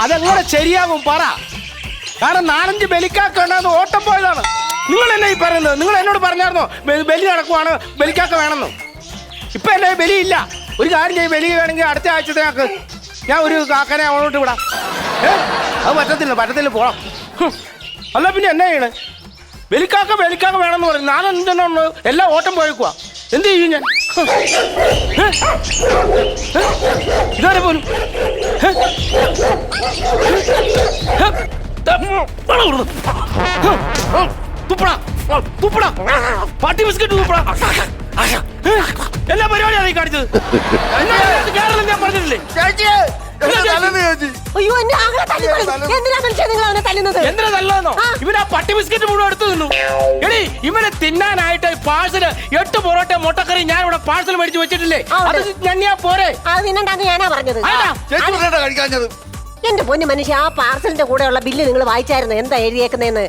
അതെങ്ങനെ ശരിയാകും പറ. കാരണം 4-5 ബലിക്കാക്കുണ്ടാകുന്ന ഓട്ടം പോയതാണ്. നിങ്ങൾ എന്നെ ഈ പറയുന്നത്? നിങ്ങൾ എന്നോട് പറഞ്ഞായിരുന്നോ ബലി നടക്കുവാണ്, ബലിക്കാക്ക വേണമെന്ന്? ഇപ്പൊ എന്നെ ബലിയില്ല. ഒരു കാര്യം ചെയ്യും, ബലി വേണമെങ്കിൽ അടുത്ത ആഴ്ചത്തേക്ക് ഞാൻ ഒരു കാക്കനെ അവളോട്ട് വിടാം. അത് പറ്റത്തില്ല പോണം. അല്ല പിന്നെ എന്നാ ചെയ്യണേ? ബലിക്കാക്ക വേണമെന്ന് പറയും. 4-5 എല്ലാം ഓട്ടം പോയേക്കുവാ. എന്ത് ചെയ്യും ഞാൻ? ഇതുവരെ പോലും തുപ്പട പാട്ടി ബിസ്ക്കറ്റ് തുപ്പട എല്ലാ പരിപാടിയാണ് ഈ കാണിച്ചത്. കേരളം ഞാൻ പറഞ്ഞിട്ടില്ലേ? എന്തിനാ നല്ലതെന്നോ? ഇവനാ പട്ടി ബിസ്ക്കറ്റ് മുഴുവൻ എടുത്തു തിന്നു. എടി ഇവനെ തിന്നാനായിട്ട് പാഴ്സല് 8 പൊറോട്ട മുട്ടക്കറി ഞാൻ ഇവിടെ പാഴ്സൽ മേടിച്ച് വെച്ചിട്ടില്ലേ? അത് ഞണ്ണിയാ പോരെ? ഞാനാ പറഞ്ഞത്. കഴിക്കാഞ്ഞത് എന്റെ പൊന്നു മനുഷ്യ, ആ പാർസലിന്റെ കൂടെയുള്ള ബില്ല് നിങ്ങൾ വായിച്ചായിരുന്നു? എന്താ എഴുതിയേക്കുന്നതെന്ന്?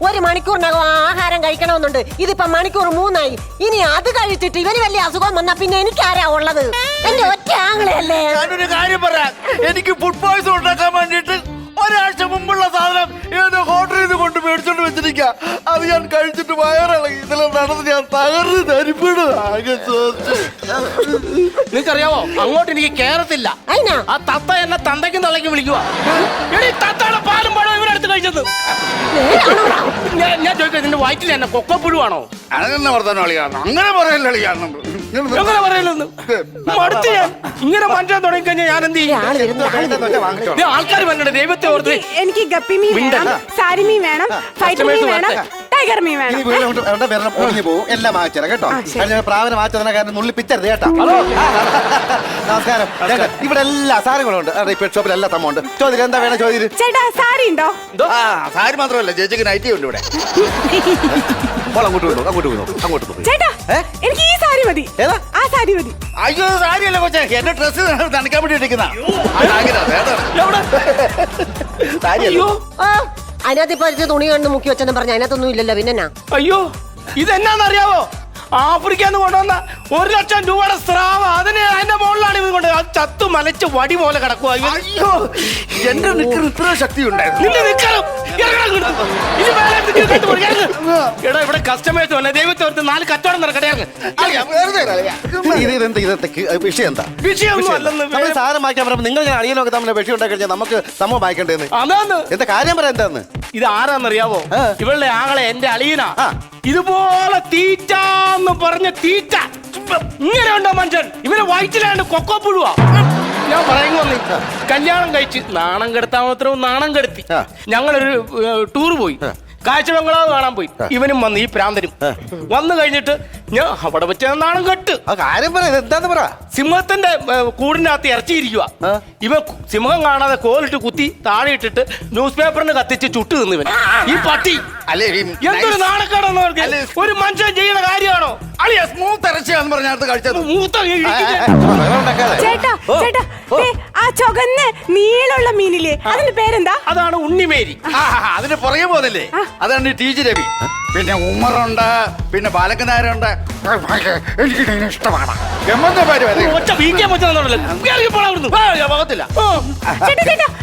1 മണിക്കൂറിനകം ആഹാരം കഴിക്കണമെന്നുണ്ട്. ഇതിപ്പോ മണിക്കൂർ 3 ആയി. ഇനി അത് കഴിച്ചിട്ട് ഇവന് വലിയ അസുഖം വന്നാ പിന്നെ എനിക്കാരാ ഉള്ളത്? എന്റെ ഒറ്റ ആങ്ങളെയല്ലേ. ഞാനൊരു കാര്യം പറയാം. എനിക്ക് ഫുഡ് പോയ്സൺ ഉണ്ടാക്കാൻ വേണ്ടിട്ട് ഒരാഴ്ച മുമ്പുള്ള സാധനം ഏതോ ഹോട്ടലിൽ നിന്ന് കൊണ്ട് മേടിച്ചോണ്ട് വെച്ചിരിക്ക. അത് ഞാൻ കഴിച്ചിട്ട് വയറിളകി. ഇന്നലെ നടന്ന് ഞാൻ തകർന്ന് തരിപ്പിടും. നിങ്ങൾക്കറിയാവോ, അങ്ങോട്ട് എനിക്ക് കേറത്തില്ല. ആ തത്ത എന്നെ തന്തയ്ക്കും തള്ളയ്ക്കും വിളിക്കുക. തത്തയുടെ പാലും പഴം ഇവരെടുത്ത് കഴിച്ചത്. ഞാൻ ചോദിക്കാം, നിന്റെ വയറ്റിൽ എന്നെ കൊക്കപ്പുഴുവാണോ? അങ്ങനെ വർത്താനം കളിയാണ്. അങ്ങനെ പറയല്ല കളിയാണ്. എങ്ങനെ പറയലെന്ന് മടുത്ത് ഞാൻ ഇങ്ങനെ മാറ്റാൻ തുടങ്ങി കഴിഞ്ഞാൽ ഞാൻ എന്ത് ചെയ്യും? ആൾക്കാർ പറഞ്ഞിട്ട് ദൈവത്തെ ഓർത്ത് എനിക്ക് ഗപ്പി മീൻ വേണം, സാരി മീൻ വേണം, ഫൈറ്റർ മീൻ വേണം, ടൈഗർ മീൻ വേണം. എല്ലാം വാങ്ങിച്ചേരാം കേട്ടോ. പ്രാവനെ വാങ്ങിച്ചതിനെ കാരണം നുള്ളി പിച്ചരുത് കേട്ടോ. നമസ്കാരം. ഇവിടെ എല്ലാ സാധനങ്ങളും ഉണ്ട്. പെറ്റ് ഷോപ്പിൽ എല്ലാ തമ്മുണ്ട്. ചോദിക്കുക എന്താ വേണം ചോദിച്ചു. ചേട്ടാ സാരി ഉണ്ടോ? സാരി മാത്രമല്ല, ചേച്ചിക്ക് നൈറ്റി ഉണ്ട് ഇവിടെ. അങ്ങോട്ട് ചേട്ടാ എനിക്ക് ഈ സാരി മതി. ആ സാരി മതി. അയ്യോ സാരിയല്ല കൊച്ചേ, എന്റെ ഡ്രസ് തണുക്കാൻ വേണ്ടി ഇരിക്കുന്ന. അതിനകത്ത് ഇപ്പൊ തുണി കണ്ട് മുക്കി വെച്ചെന്ന് പറഞ്ഞ അതിനകത്തൊന്നും ഇല്ലല്ലോ. പിന്നെ അയ്യോ ഇതെന്നാന്നറിയാവോ? ആഫ്രിക്കന്ന് കൊണ്ടുവന്ന 1 ലക്ഷം രൂപയുടെ സ്രാവ്. അതിന്റെ മുകളിലാണ് ഇത് കൊണ്ട് ചത്തു മലച്ച് വടി പോലെ കിടക്കുക. അയ്യോ എന്റെ നിക്കർ ഇത്ര ശക്തി ഉണ്ടായിരുന്നു. എടാ ഇവിടെ കസ്റ്റമേഴ്സ് വന്നെ ദൈവത്തെ ഓർത്ത് 4 കച്ചവടം നടക്കട്ടെ. വിഷയം എന്താ? വിഷയമൊന്നും അല്ലെന്ന്. സാധനം വായിക്കാൻ പറയുമ്പോൾ നിങ്ങൾ ഞാൻ അളിയനൊക്കെ തമ്മിൽ വിഷയം ഉണ്ടാക്കി കഴിഞ്ഞാൽ നമുക്ക് സംഭവം വായിക്കേണ്ടതെന്ന്. അതാന്ന് എന്താ കാര്യം പറയാൻ എന്താന്ന്? ഇത് ആരാന്നറിയാവോ? ഇവളുടെ ആങ്ങളെ എന്റെ അളിയനാ. ഇതുപോലെ തീറ്റാന്ന് പറഞ്ഞ തീറ്റ ഇങ്ങനെ ഉണ്ടോ മനുഷ്യൻ? ഇവരെ വയറ്റിലാണ്ട് കൊക്കോപ്പുഴുവാ. ഞാൻ പറയുന്ന കല്യാണം കഴിച്ച് നാണം കെടുത്താൻ മാത്രവും നാണം കെടുത്തി. ഞങ്ങളൊരു ടൂർ പോയി, കാഴ്ച ബംഗ്ലാവ് കാണാൻ പോയി. ഇവനും വന്ന് ഈ പ്രാന്തനും വന്നു കഴിഞ്ഞിട്ട് ഞാൻ അവിടെ വെച്ച നാണം കെട്ട്. കാര്യം പറയാ എന്താന്ന് പറ. സിംഹത്തിന്റെ കൂടിന്റെ അകത്ത് ഇറച്ചിയിരിക്കുക. ഇവ സിംഹം കാണാതെ കോലിട്ട് കുത്തി താഴെ ഇട്ടിട്ട് ന്യൂസ് പേപ്പറിന് കത്തിച്ച് ചുട്ടു തിന്നു ഇവൻ. ഈ പട്ടി എന്തൊരു നാണക്കേടെന്ന് പറഞ്ഞാൽ ഒരു മനുഷ്യൻ ചെയ്യുന്ന കാര്യമാണോ? അളിയ സ്മൂത്ത് ഇറച്ചിയാന്ന് പറഞ്ഞത് കഴിച്ചത് മൂത്ത. ചേട്ടാ ചേട്ടാ ആ ചുവന്ന നീളമുള്ള മീനില്ലേ, അതിന്റെ പേരെന്താ? അതാണ് ഉണ്ണിമേരി. അതിന് പുറകെ പോകുന്നില്ലേ, അതാണ് ടി.ജി. രവി. പിന്നെ ഉമ്മറുണ്ട്, പിന്നെ ബാലകനാരുണ്ട്. എനിക്ക് ഇഷ്ടമാണ്.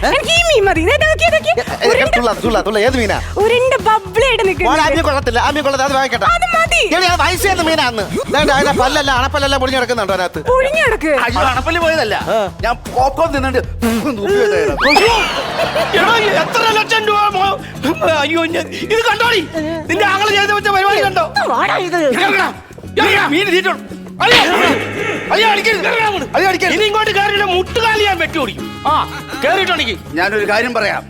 എനിക്ക് ഈ മീൻ മതി. ഏത് മീനാ? കൊള്ളത്തില്ല. ആ മീൻ കൊള്ളത്തില്ല, അത് വാങ്ങിക്കട്ടെ. വയസ്സേന്ന് മീനാന്ന്. പല്ലെല്ലാം അണപ്പല്ലെല്ലാം പൊളിഞ്ഞു കിടക്കുന്നുണ്ടോ അതിനകത്ത്? അണപ്പല്ലി പോയതല്ല, ഞാൻ പോപ്പം തിന്നിട്ട് എത്ര ലക്ഷം രൂപ. അയ്യോ ഇത് കണ്ടോടി, നിന്റെ ആങ്ങളെ ചെയ്ത് വെച്ച പരിപാടി കണ്ടോ? ഇനി ഇങ്ങോട്ട് കയറിയില്ല, മുട്ടുകാലി ഞാൻ വെട്ടി ഓടിക്കും. കേറിയിട്ടുണ്ടെങ്കിൽ ഞാനൊരു കാര്യം പറയാം.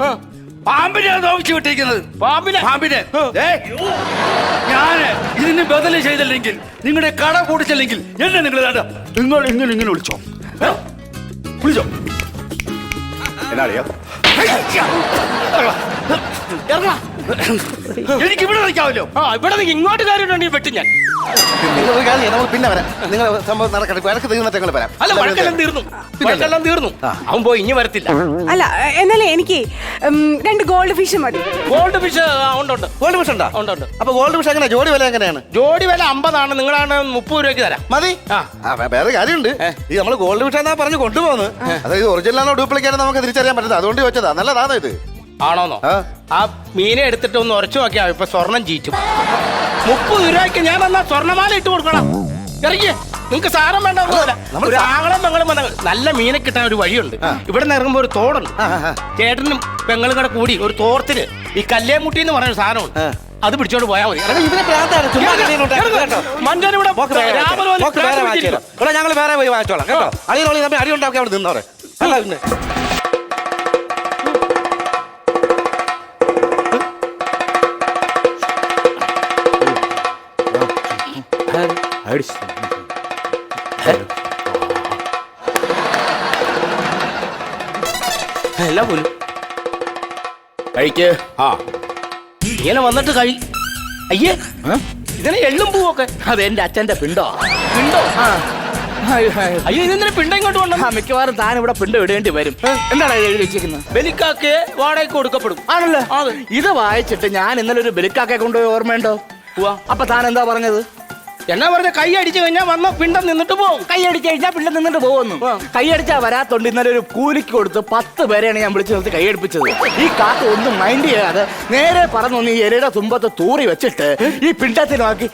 പാമ്പിനെയാണ് നോവിച്ചു വിട്ടിരിക്കുന്നത്. പാമ്പിനെ ഞാന് ഇതിന് ബദല് ചെയ്തില്ലെങ്കിൽ, നിങ്ങളുടെ കട പൊടിച്ചില്ലെങ്കിൽ എന്നെ നിങ്ങൾ ഇങ്ങനെ വിളിച്ചോ എന്നാ എനിക്ക് ഇവിടെ നിൽക്കാമല്ലോ. ഇവിടെ നിങ്ങൾ ഇങ്ങോട്ട് കയറിയിട്ടുണ്ടെങ്കിൽ വെട്ടി ഞാൻ. നിങ്ങൾ ഒരു കാര്യം ചെയ്യ്, നമ്മൾ പിന്നെ വരാം. നിങ്ങൾ സംഭവം നടക്കട്ടെ, വഴക്ക് തീർന്നിട്ട് ഞങ്ങൾ വരാം. അല്ല വഴക്കെല്ലാം തീർന്നു, വഴക്കെല്ലാം തീർന്നു. അവൻ പോയി ഇനി വരത്തില്ല. അല്ല എന്നാലേ എനിക്ക് 2 ഗോൾഡ് ഫിഷ് മതി. ഗോൾഡ് ഫിഷ് ഉണ്ട്. ഗോൾഡ് ഫിഷ് ഉണ്ടോ? ഉണ്ട്. അപ്പൊ ഗോൾഡ് ഫിഷ് എങ്ങനെ ജോഡി വില എങ്ങനെയാണ്? ജോഡി വില 50 നിങ്ങളാണ് 30 രൂപയ്ക്ക് തരാം. മതി. വേറെ കാര്യമുണ്ട്, ഈ നമ്മൾ ഗോൾഡ് ഫിഷ് എന്നാ പറഞ്ഞു കൊണ്ടുപോകുന്നത്. അതായത് ഒറിജിനലാണോ ഡ്യൂപ്ലിക്കേറ്റ് നമുക്ക് തിരിച്ചറിയാൻ പറ്റുന്നത്. അതുകൊണ്ട് ചോദിച്ചതാ. നല്ലതാണോ ഇത്? ആണോന്നോ? ആ മീനെ എടുത്തിട്ട് ഒന്ന് ഉറച്ചു നോക്കിയാ ഇപ്പൊ സ്വർണം ജീറ്റും. 30 രൂപയ്ക്ക് ഞാൻ വന്നാ സ്വർണ്ണമാല ഇട്ട് കൊടുക്കണം. ഇറങ്ങിയേ, നിങ്ങക്ക് സാധനം വേണ്ട. ഒരു ആങ്ങളും പെങ്ങളും നല്ല മീനെ കിട്ടാൻ ഒരു വഴിയുണ്ട്. ഇവിടെ നിന്ന് ഇറങ്ങുമ്പോ ഒരു തോടുണ്ട്. ചേട്ടനും പെങ്ങളും കൂടെ കൂടി ഒരു തോർത്തിന് ഈ കല്ലേമുട്ടി എന്ന് പറയുന്ന സാധനമുണ്ട്. അത് പിടിച്ചോണ്ട് പോയാൽ മതി. ഞങ്ങൾ വേറെ പോയി വാങ്ങിച്ചോളാം കേട്ടോ. അടിയോളി തമ്മിൽ അടി ഉണ്ടാക്കി അവിടെ നിന്നോടെ. അല്ല പിന്നെ എല്ലാം പോലും കഴിക്ക്. ഇങ്ങനെ വന്നിട്ട് കഴി. അയ്യേ, ഇതിനെ എള്ളും പൂവൊക്കെ. അത് എന്റെ അച്ഛന്റെ പിണ്ടോ. അയ്യോ, ഇതെന്തിനാ പിണ്ട ഇങ്ങോട്ട് വന്നു? മിക്കവാറും താൻ ഇവിടെ പിണ്ടം ഇടേണ്ടി വരും. എന്താണ് എഴുതി വെച്ചിരിക്കുന്നത്? ബലിക്കാക്ക് വാടകയ്ക്ക് കൊടുക്കപ്പെടും. ആണല്ലോ. ഇത് വായിച്ചിട്ട് ഞാൻ ഇന്നലെ ഒരു ബലിക്കാക്കെ കൊണ്ടുപോയി ഓർമ്മയുണ്ടോ? അപ്പൊ താൻ എന്താ പറഞ്ഞത്? എന്നാ പറഞ്ഞ കൈ അടിച്ചു കഴിഞ്ഞാൽ വന്ന പിണ്ടം നിന്നിട്ട് പോകും. കൈ അടിച്ചു കഴിഞ്ഞാൽ പിണ്ടം നിന്നിട്ട് പോകുന്നു. കൈ അടിച്ചാ വരാത്തോണ്ട് ഇന്നലെ ഒരു കൂലിക്ക് കൊടുത്ത് 10 പേരെയാണ് ഞാൻ വിളിച്ചു നിർത്തി കൈയടിപ്പിച്ചത്. ഈ കാക്ക ഒന്നും മൈൻഡ് ചെയ്യാതെ നേരെ പറന്നു ഈ എലിയുടെ തുമ്പത്ത് തൂറി വെച്ചിട്ട് ഈ പിണ്ടത്തിൽ നോക്കി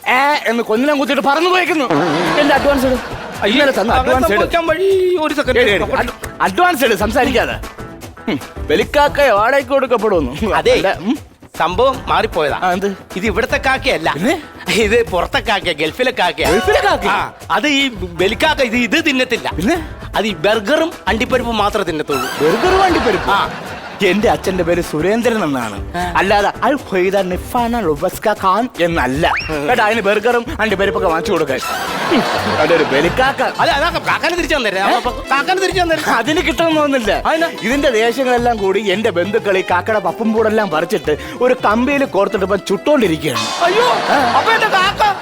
എന്ന് കൊഞ്ഞിനം കുത്തിയിട്ട് പറന്നു പോയേക്കുന്നു. എന്റെ അഡ്വാൻസ് ഇടും. ഇന്നലെ തന്ന അഡ്വാൻസ് ഇട്, സംസാരിക്കാതെ. ബലിക്കാക്ക വാടകയ്ക്ക് കൊടുക്കപ്പെടുന്നു. അതെ, സംഭവം മാറിപ്പോയതാ. എന്ത്? ഇത് ഇവിടത്തെ കാക്കയല്ല, ഇത് പുറത്തെ കാക്ക, ഗൾഫിലെ കാക്ക. അത് ഈ ബലിക്കാക്ക ഇത് തിന്നത്തില്ല. പിന്നെ അത് ഈ ബർഗറും അണ്ടിപ്പരിപ്പും മാത്രമേ തിന്നത്തുള്ളൂ. ബർഗറും അണ്ടിപ്പരിപ്പ്. എന്റെ അച്ഛന്റെ പേര് സുരേന്ദ്രൻ എന്നാണ്, അല്ലാതെ ഖാൻ എന്നല്ല കേട്ടോ. അതിന് ബർഗറും അണ്ടിപ്പരിപ്പൊക്കെ വാങ്ങിച്ചു കൊടുക്കാൻ അതൊരു ബലിക്കാക്ക. കാക്കാന് തിരിച്ചു തന്നേരം. അതിന് കിട്ടണമെന്നൊന്നുമില്ല. ഇതിന്റെ ദേശങ്ങളെല്ലാം കൂടി എന്റെ ബന്ധുക്കൾ ഈ കാക്കയുടെ പപ്പും പൂടെല്ലാം പറിച്ചിട്ട് ഒരു കമ്പിയിൽ കോർത്തിട്ട് ഇപ്പം ചുട്ടോണ്ടിരിക്കുകയാണ്. അയ്യോ, അപ്പൊ എന്റെ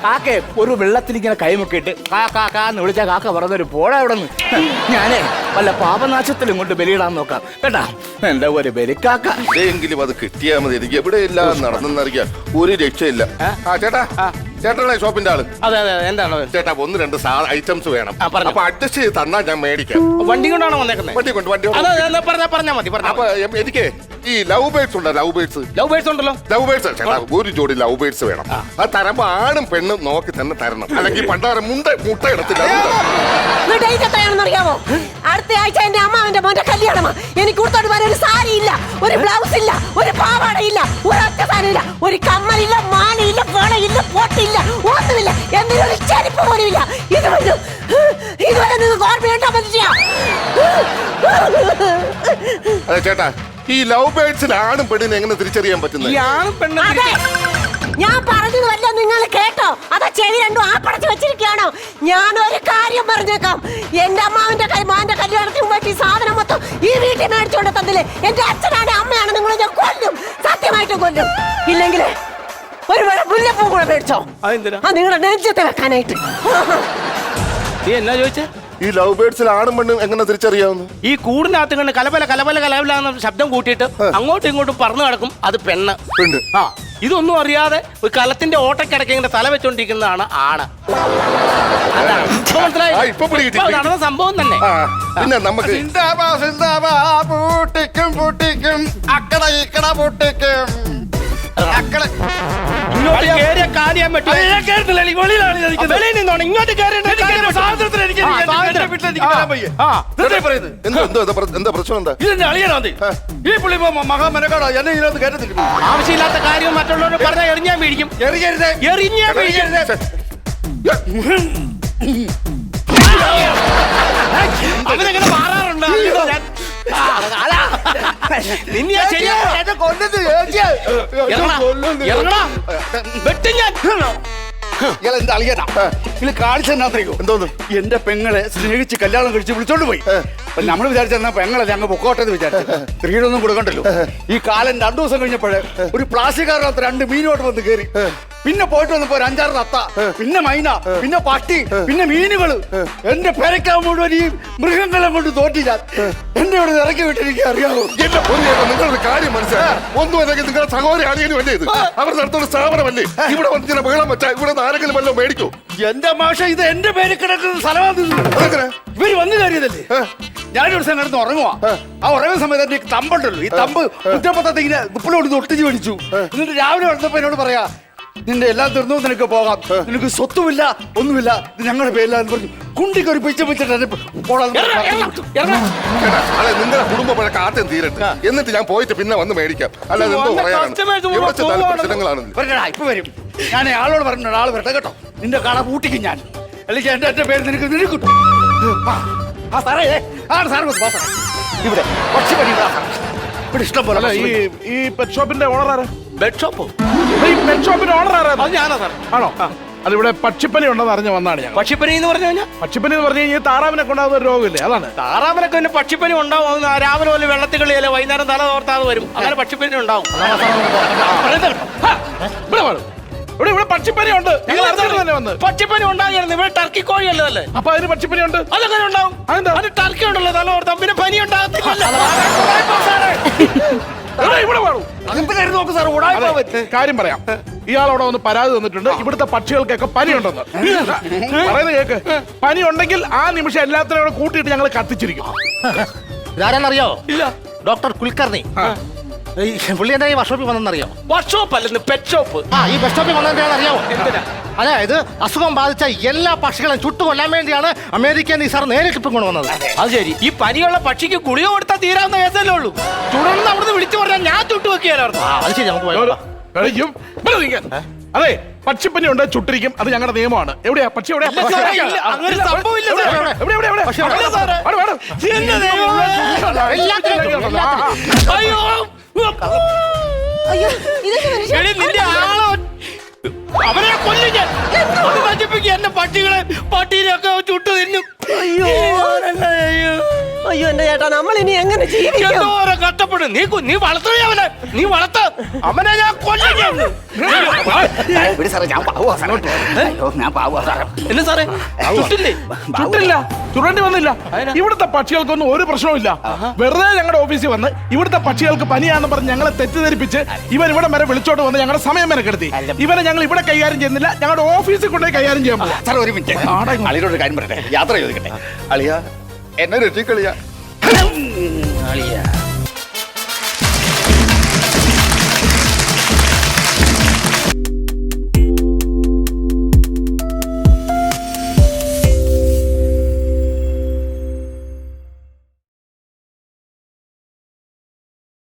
കാക്കയെ ഒരു വെള്ളത്തിൽ ഇങ്ങനെ കൈമുക്കിയിട്ട് കാക്കാന്ന് വിളിച്ച കാക്ക പറഞ്ഞൊരു പോടാ അവിടെ നിന്ന്. ഞാനേ വല്ല പാപനാശത്തിലും കൊണ്ട് ബലിയിടാൻ നോക്കാം കേട്ടാ. എന്റെ ഒരു ബലിക്കാക്ക എങ്കിലും അത് കിട്ടിയാൽ മതി. എനിക്ക് എവിടെയില്ല നടന്നെന്നറിയാൻ ഒരു രക്ഷയില്ല. ചേട്ടനാ ഷോപ്പിന്റെ ആള്? അതെ അതെ. എന്താണ് ചേട്ടാ, 1-2 ഐറ്റംസ് വേണം. പറഞ്ഞോ. അപ്പൊ അഡ്ജസ്റ്റ് ചെയ്ത് തന്നാ ഞാൻ മേടിക്കാം. വണ്ടി കൊണ്ടാണോ വന്നേക്കുന്നത്? വണ്ടി പറഞ്ഞാ മതി. അപ്പൊ എനിക്ക് ഈ ലവ് ബേർഡ്സ് ഉണ്ടോ? ലവ് ബേർഡ്സ് ഉണ്ടല്ലോ. ലവ് ബേർഡ്സ് ചേട്ടാ, ഒരു ജോഡി ലവ് ബേർഡ്സ് വേണം. അത് തരുമ്പോ ആണും പെണ്ണും നോക്കി തന്നെ തരണം. അല്ലെങ്കിൽ പണ്ടാരം മുട്ട എടുത്തില്ല. അറിയാമോ, അടുത്ത ആഴ്ച എന്റെ അമ്മാവന്റെ മോന്റെ കല്യാണമാ. എനിക്ക് കൊടുത്തോട്ട് വരാൻ ഒരു സാരി ഇല്ല, ഒരു ബ്ലൗസ് ഇല്ല, ഒരു പാവാട ഇല്ല, ഒരൊറ്റ സാധനം ഇല്ല, ഒരു കമ്മലില്ല, മാലയില്ല, വളയില്ല, പൊട്ടില്ല, ഒന്നുമില്ല. എന്തിനും ഒരു ചെരുപ്പ് പോലും ഇല്ല. ഇതുവരെ നിങ്ങൾക്ക് ഓർമ്മയുണ്ടോ മനുഷ്യ? അതെ ചേട്ടാ, ഈ ലവ് ബേർഡ്സിൽ ആണും പെണ്ണിനെ എങ്ങനെ തിരിച്ചറിയാൻ പറ്റുന്നത്? ഈ ആണും പെണ്ണും ഞാൻ പറഞ്ഞത് വല്ല നിങ്ങൾ കേട്ടോ? അതാ ചെവി രണ്ടും ആപ്പടച്ച് വെച്ചിരിക്കുകയാണോ? ഞാനൊരു കാര്യം പറഞ്ഞേക്കാം. എന്റെ അമ്മാവിന്റെ മോന്റെ കല്യാണത്തിന് പറ്റി സാധനം മൊത്തം ഈ വീട്ടിൽ മേടിച്ചോണ്ട് തന്നില്ലേ? എന്റെ അച്ഛനാണ് അമ്മയാണ് നിങ്ങൾ ഞാൻ കൊല്ലും, സത്യമായിട്ട് കൊല്ലും. ഇല്ലെങ്കിൽ ഒരു മുല്ലപ്പൂ കൂടെ മേടിച്ചോ. നിങ്ങളുടെ നെഞ്ചത്തെ വെക്കാനായിട്ട്. നീ എന്നാ ചോദിച്ചേ? ഈ ലവ് ബേർഡ്സിൽ ആണും പെണ്ണും എങ്ങനെ തിരിച്ചറിയാവുന്നു? ഈ കൂടിനകത്ത് കണ്ട് കലബല ശബ്ദം കൂട്ടിയിട്ട് അങ്ങോട്ടും ഇങ്ങോട്ടും പറന്നു കിടക്കും. അത് പെണ്ണ്. ഇതൊന്നും അറിയാതെ ഒരു കലത്തിന്റെ ഓട്ടക്കിടക്ക് ഇങ്ങനെ തല വെച്ചോണ്ടിരിക്കുന്നതാണ് ആണ്. നടന്ന സംഭവം തന്നെ. പിന്നെ നമുക്ക് ഇങ്ങോട്ട് കേറിയ കാര്യം പറ്റും. ഇങ്ങോട്ട് എന്താ പ്രശ്നം? എന്താ ഈ പുള്ളി മഹാമനക്കാടാ എന്നെ ഇതിനകത്ത് കയറ്റത്തില്ല. ആവശ്യമില്ലാത്ത കാര്യം മറ്റുള്ളവരോട് പറഞ്ഞാൽ എറിഞ്ഞാൻ മേടിക്കും. അവനെങ്ങനെ മാറാറുണ്ട്? ഇയാൾ എന്താ അളിയനാ ഇത് കാണിച്ചെന്നാത്രയോ എന്തോന്ന് എന്റെ പെങ്ങളെ സ്നേഹിച്ച് കല്യാണം കഴിച്ച് വിളിച്ചോണ്ട് പോയി അപ്പൊ നമ്മൾ വിചാരിച്ചെന്നാ പെങ്ങളെ അങ്ങ് പൊക്കോട്ടെ എന്ന് വിചാരിച്ചു സ്ത്രീകളൊന്നും കൊടുക്കണ്ടല്ലോ ഈ കാലം 2 ദിവസം കഴിഞ്ഞപ്പോഴേ ഒരു പ്ലാസ്റ്റിക് കാറിനകത്ത് 2 മീനോട്ട് വന്ന് കയറി പിന്നെ പോയിട്ട് വന്നപ്പോ ഒരു 5-6 തത്ത പിന്നെ മൈന പിന്നെ പട്ടി പിന്നെ മീനുകള് എന്റെ പെരക്കാൻ മുഴുവൻ ഈ മൃഗങ്ങളെ കൊണ്ട് തോറ്റില്ല എന്നെ ഇവിടെ ഇറക്കി വിട്ടിരിക്കുക അറിയാമോ എന്റെ പൊന്നിയേട്ടാ നിങ്ങളൊരു കാര്യം മനസ്സിലായി ഒന്നും അല്ലെങ്കിൽ നിങ്ങളുടെ സഹോദരി അളിയനും അല്ലേ ഇത് അവർ നടത്തുന്ന സ്ഥാപനമല്ലേ ഇവിടെ വന്ന് ചില ബഹളം വെച്ചാൽ ഇവിടെ ആരെങ്കിലും വല്ലതും മേടിക്കോ എന്റെ മാഷ ഇത് എന്റെ പേര് കിടക്കുന്ന സ്ഥലമാണ് അതെങ്ങനെ? ഇവര് വന്നു കയറിയതല്ലേ ഞാനൊരു ദിവസം കിടന്ന് ഉറങ്ങുവാ ആ ഉറങ്ങുന്ന സമയത്ത് എന്റെ ഈ തമ്പുണ്ടല്ലോ ഈ തമ്പ് കുറ്റപ്പത്തത്തെ ഇങ്ങനെ കുപ്പിലോട്ട് ഒട്ടിച്ച് മേടിച്ചു എന്നിട്ട് രാവിലെ വന്നപ്പോ എന്നോട് പറയാ നിന്റെ എല്ലാം തീർന്നു നിനക്ക് പോകാം നിനക്ക് സ്വത്തുമില്ല ഒന്നുമില്ല ഇത് ഞങ്ങളുടെ പേരിലാന്ന് പറഞ്ഞു കുണ്ടിക്കൊരു പിച്ച വെച്ചിട്ട് ചേട്ടാ, അല്ല നിങ്ങളുടെ കുടുംബ പഴക്കം ആദ്യം തീരട്ടെ എന്നിട്ട് ഞാൻ പോയിട്ട് പിന്നെ വന്ന് മേടിക്കാം അല്ലാതെ എന്തോ പറയാനാണ് എവിടെ ചെന്നാലും പ്രശ്നങ്ങളാണ് ഇപ്പൊ വരും ഞാൻ ആളോട് പറഞ്ഞു ആള് വരട്ടെ കേട്ടോ നിന്റെ കാണാ പൂട്ടിക്കും ഞാൻ അല്ലെങ്കിൽ എന്റെ പേര് നിനക്ക് നിനക്കിട്ടു ആ സാറേ ആണ് സാറ് വാ സാറേ. ഇവിടെ പക്ഷിപ്പനി ഇവിടെ ഇഷ്ടം പോലെ ഈ പെറ്റ് ഷോപ്പിന്റെ ഓണർ ആരാ? ബെഡ് ഷോപ്പോ ഈ പെറ്റ് ഷോപ്പിന്റെ ഓണർ ആരാ? അത് ഞാനാ സാർ ആണോ? അതിവിടെ പക്ഷിപ്പനി ഉണ്ടെന്ന് അറിഞ്ഞു വന്നാണ് ഞാൻ. പക്ഷിപ്പനി എന്ന് പറഞ്ഞു കഴിഞ്ഞാൽ പക്ഷിപ്പനി എന്ന് പറഞ്ഞു കഴിഞ്ഞാൽ താറാവിനെ കൊണ്ടാകുന്ന ഒരു രോഗമില്ലേ, അതാണ്. താറാവിനൊക്കെ പിന്നെ പക്ഷിപ്പനി ഉണ്ടാവും രാവിലെ പോലെ വെള്ളത്തിൽ കളിയല്ലേ വൈകുന്നേരം തല തോർത്താതെ വരും അങ്ങനെ പക്ഷിപ്പനി ഉണ്ടാവും ഇവിടെ പക്ഷിപ്പനി ഉണ്ട്, ഞങ്ങൾ അറിഞ്ഞിട്ട് തന്നെ വന്ന്. പക്ഷിപ്പനി ഉണ്ടായിരുന്നു ഇവിടെ ടർക്കി കോഴിയല്ലേ അല്ലേ അപ്പൊ അതിന് പക്ഷിപ്പനി ഉണ്ട്. അതെങ്ങനെ ഉണ്ടാവും? അതെന്താ? അത് ടർക്കി ഉണ്ടല്ലോ തല ഓർത്താം പിന്നെ പനി ഉണ്ടാകത്തില്ല നോക്ക് സാർ കാര്യം പറയാം, ഇയാളവിടെ വന്ന് പരാതി തന്നിട്ടുണ്ട് ഇവിടുത്തെ പക്ഷികൾക്കൊക്കെ പനി ഉണ്ടെന്ന്. പറയുന്നത് കേക്ക്, പനി ഉണ്ടെങ്കിൽ ആ നിമിഷം എല്ലാത്തിനും കൂടെ കൂട്ടിയിട്ട് ഞങ്ങൾ കത്തിച്ചിരിക്കും. ഇതാരെന്നറിയോ? ഇല്ല ഡോക്ടർ കുൽക്കർണി. പുള്ളി എന്താ ഈ വർക്ക്ഷോപ്പിൽ വന്നെന്നറിയോ? വർക്ക്ഷോപ്പ് അല്ലെന്ന് പെറ്റ് ഷോപ്പ്. ആ ഈ ബസ് സ്റ്റോപ്പിൽ വന്നതെന്താണെന്ന് അറിയാമോ? എന്തിനാ? അതായത് അസുഖം ബാധിച്ച എല്ലാ പക്ഷികളും ചുട്ടുകൊല്ലാൻ വേണ്ടിയാണ് അമേരിക്കൻ ഈ സാർ നേരിട്ട് ഇപ്പം കൊണ്ടുവന്നത്. അത് ശരി. ഈ പനിയുള്ള പക്ഷിക്ക് ഗുളിക കൊടുത്താൽ തീരാവുന്ന കേസല്ലേ ഉള്ളൂ. തുടർന്ന് അവിടുന്ന് വിളിച്ചു പറഞ്ഞാൽ ഞാൻ ചുട്ടു വെക്കുകയായിരുന്നു. അത് ശരി, നമുക്ക് പോയി കഴിക്കും. അതെ, പക്ഷിപ്പനി ഉണ്ട്, ചുട്ടിരിക്കും, അത് ഞങ്ങളുടെ നിയമമാണ്. എവിടെയാ പക്ഷി? എവിടെയാ? അങ്ങനെ സംഭവമില്ല സാർ. എവിടെ? അല്ല സാറേ. എന്റെ ദൈവമേ. അയ്യോ അയ്യോ ഇതൊക്കെ മനുഷ്യ എടി, നിന്റെ ആളോ അവരെ കൊല്ലും ഞാൻ. അത് നശിപ്പിക്കുക എന്റെ പട്ടികളെ പട്ടീനെയൊക്കെ ചുട്ടു തിന്നും. അയ്യോ അയ്യോ എന്റെ ചേട്ടാ നമ്മൾ ഇനി എങ്ങനെ ജീവിക്കും? എന്തോരം കഷ്ടപ്പെടും. നീ വളർത്തണേ അവനെ, നീ വളർത്ത അവനെ ഞാൻ കൊല്ലും ഞാൻ. എന്നെ സാറേ ചുട്ടില്ലേ? ചുട്ടില്ല, ചുടേണ്ടി വന്നില്ല. ഇവിടുത്തെ പക്ഷികൾക്കൊന്നും ഒരു പ്രശ്നവുമില്ല. വെറുതെ ഞങ്ങളുടെ ഓഫീസിൽ വന്ന് ഇവിടുത്തെ പക്ഷികൾക്ക് പനിയാണെന്ന് പറഞ്ഞ് ഞങ്ങളെ തെറ്റിദ്ധരിപ്പിച്ച് ഇവൻ ഇവിടെ വരെ വിളിച്ചോട്ട് വന്ന് ഞങ്ങളുടെ സമയം മെനക്കെടുത്തി. ഇവനെ ഞങ്ങൾ ഇവിടെ കൈകാര്യം ചെയ്യുന്നില്ല, ഞങ്ങളുടെ ഓഫീസിൽ കൊണ്ടുപോയി കൈകാര്യം ചെയ്യാൻ പോകും. സാർ ഒരു മിനിറ്റ്, അളിയോട് ഒരു കാര്യം പറയട്ടെ. യാത്ര ചോദിക്കട്ടെ. അളിയ എന്നെ രക്ഷിക്കളിയാ. അളിയ